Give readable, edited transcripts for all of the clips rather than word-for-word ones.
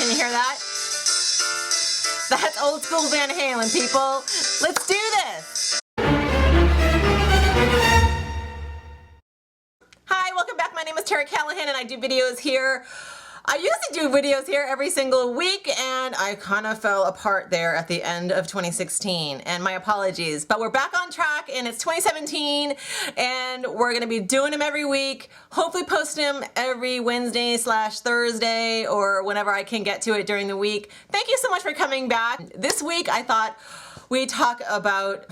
Can you hear that? That's old school Van Halen, people. Let's do this. Hi, welcome back. My name is Terry Callahan and I do videos here. I used to do videos here every single week and I kind of fell apart there at the end of 2016, and my apologies, but we're back on track and it's 2017 and we're going to be doing them every week, hopefully post them every Wednesday/Thursday or whenever I can get to it during the week. Thank you so much for coming back. This week I thought we'd talk about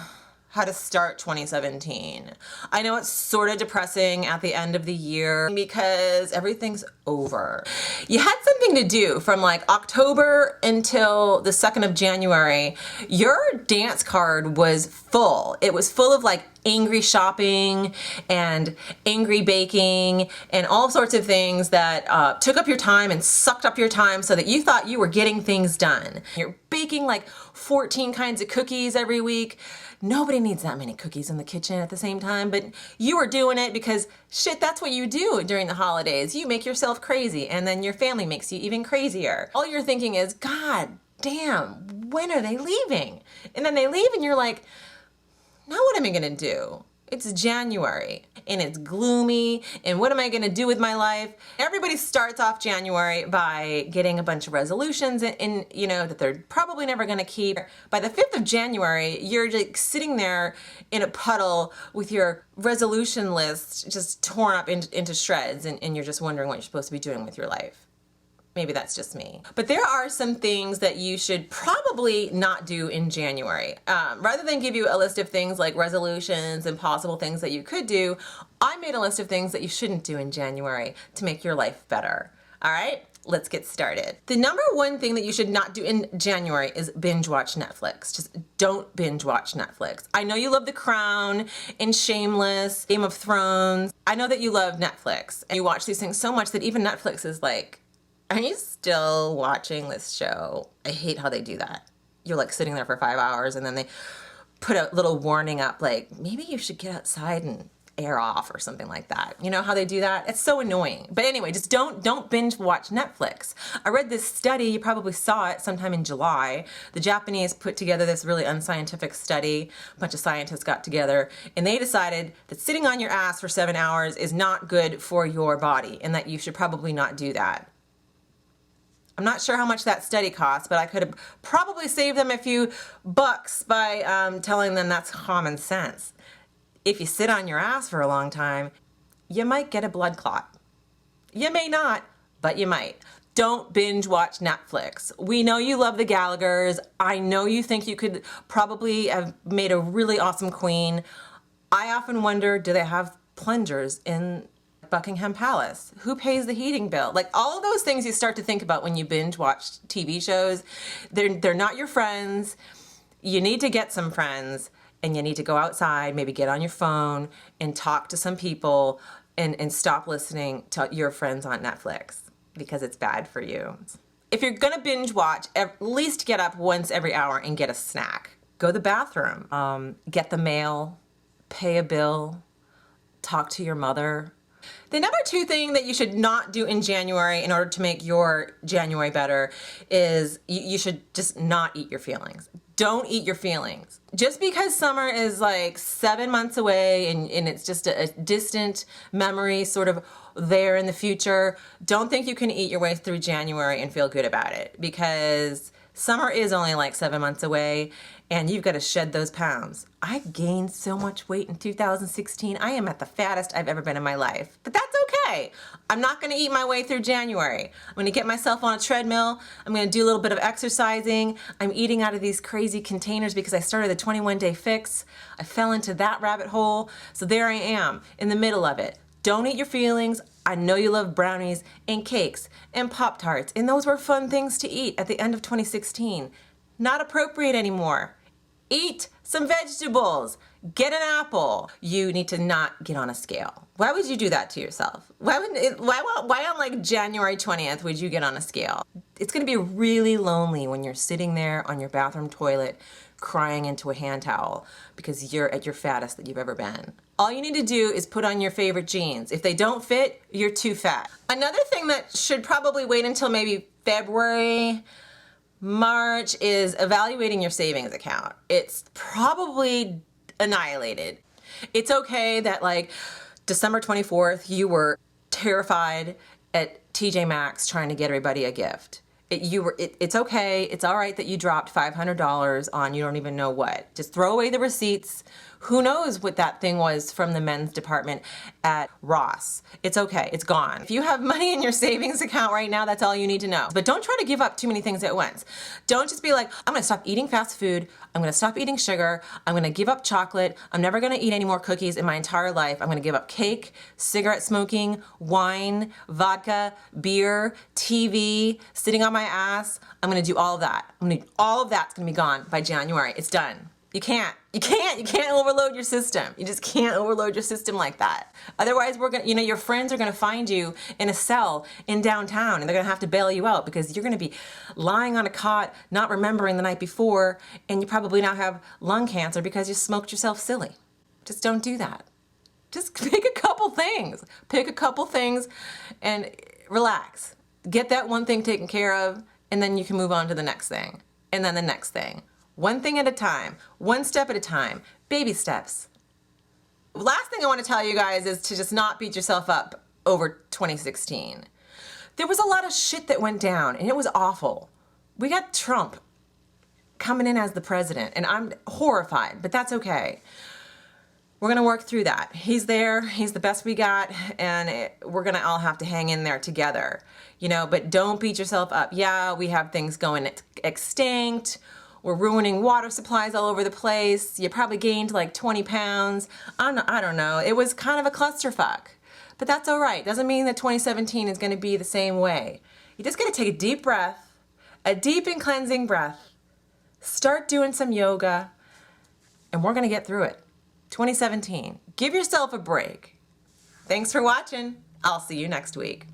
how to start 2017. I know it's sort of depressing at the end of the year because everything's over. You had something to do from like October until the 2nd of January. Your dance card was full. It was full of like angry shopping and angry baking and all sorts of things that took up your time and sucked up your time so that you thought you were getting things done. You're baking like 14 kinds of cookies every week. Nobody needs that many cookies in the kitchen at the same time, but you were doing it because shit, that's what you do during the holidays. You make yourself crazy and then your family makes you even crazier. All you're thinking is, God damn, when are they leaving? And then they leave and you're like, now what am I gonna do? It's January and it's gloomy and what am I gonna do with my life? Everybody starts off January by getting a bunch of resolutions in you know, that they're probably never gonna keep. By the 5th of January, you're like sitting there in a puddle with your resolution list just torn up into shreds and you're just wondering what you're supposed to be doing with your life. Maybe that's just me. But there are some things that you should probably not do in January. Rather than give you a list of things like resolutions and possible things that you could do, I made a list of things that you shouldn't do in January to make your life better. All right, let's get started. The number one thing that you should not do in January is binge watch Netflix. Just don't binge watch Netflix. I know you love The Crown and Shameless, Game of Thrones. I know that you love Netflix and you watch these things so much that even Netflix is like, are you still watching this show? I hate how they do that. You're like sitting there for 5 hours and then they put a little warning up like, maybe you should get outside and air off or something like that. You know how they do that? It's so annoying. But anyway, just don't binge watch Netflix. I read this study, you probably saw it sometime in July. The Japanese put together this really unscientific study. A bunch of scientists got together and they decided that sitting on your ass for 7 hours is not good for your body and that you should probably not do that. I'm not sure how much that study cost, but I could have probably saved them a few bucks by telling them that's common sense. If you sit on your ass for a long time, you might get a blood clot. You may not, but you might. Don't binge watch Netflix. We know you love the Gallaghers. I know you think you could probably have made a really awesome queen. I often wonder, do they have plungers in Buckingham Palace? Who pays the heating bill? Like all of those things you start to think about when you binge watch TV shows. They're not your friends. You need to get some friends and you need to go outside, maybe get on your phone and talk to some people and stop listening to your friends on Netflix because it's bad for you. If you're gonna binge watch, at least get up once every hour and get a snack. Go to the bathroom, get the mail, pay a bill, talk to your mother. The number two thing that you should not do in January in order to make your January better is you should just not eat your feelings. Don't eat your feelings. Just because summer is like 7 months away and it's just a distant memory sort of there in the future, don't think you can eat your way through January and feel good about it because summer is only like 7 months away and you've got to shed those pounds. I gained so much weight in 2016. I am at the fattest I've ever been in my life, but that's okay. I'm not going to eat my way through January. I'm going to get myself on a treadmill. I'm going to do a little bit of exercising. I'm eating out of these crazy containers because I started the 21-day fix. I fell into that rabbit hole. So there I am in the middle of it. Don't eat your feelings. I know you love brownies and cakes and Pop-Tarts, and those were fun things to eat at the end of 2016. Not appropriate anymore. Eat some vegetables. Get an apple. You need to not get on a scale. Why would you do that to yourself? Why on like January 20th would you get on a scale? It's gonna be really lonely when you're sitting there on your bathroom toilet crying into a hand towel because you're at your fattest that you've ever been. All you need to do is put on your favorite jeans. If they don't fit, you're too fat. Another thing that should probably wait until maybe February, March is evaluating your savings account. It's probably annihilated. It's okay that like December 24th, you were terrified at TJ Maxx trying to get everybody a gift. It's okay. It's all right that you dropped $500 on you don't even know what. Just throw away the receipts. Who knows what that thing was from the men's department at Ross. It's okay. It's gone. If you have money in your savings account right now, that's all you need to know. But don't try to give up too many things at once. Don't just be like, I'm going to stop eating fast food. I'm going to stop eating sugar. I'm going to give up chocolate. I'm never going to eat any more cookies in my entire life. I'm going to give up cake, cigarette smoking, wine, vodka, beer, TV, sitting on my ass. I'm going to do all of that. All of that's going to be gone by January. It's done. You can't overload your system. You just can't overload your system like that. Otherwise, your friends are gonna find you in a cell in downtown and they're gonna have to bail you out because you're gonna be lying on a cot, not remembering the night before, and you probably now have lung cancer because you smoked yourself silly. Just don't do that. Just pick a couple things. Pick a couple things and relax. Get that one thing taken care of, and then you can move on to the next thing, and then the next thing. One thing at a time, one step at a time, baby steps. Last thing I want to tell you guys is to just not beat yourself up over 2016. There was a lot of shit that went down and it was awful. We got Trump coming in as the president and I'm horrified, but that's okay. We're going to work through that. He's there, he's the best we got, and we're going to all have to hang in there together. But don't beat yourself up. Yeah, we have things going extinct. We're ruining water supplies all over the place. You probably gained like 20 pounds. I don't know. It was kind of a clusterfuck. But that's all right. Doesn't mean that 2017 is going to be the same way. You just got to take a deep breath, a deep and cleansing breath. Start doing some yoga, and we're going to get through it. 2017. Give yourself a break. Thanks for watching. I'll see you next week.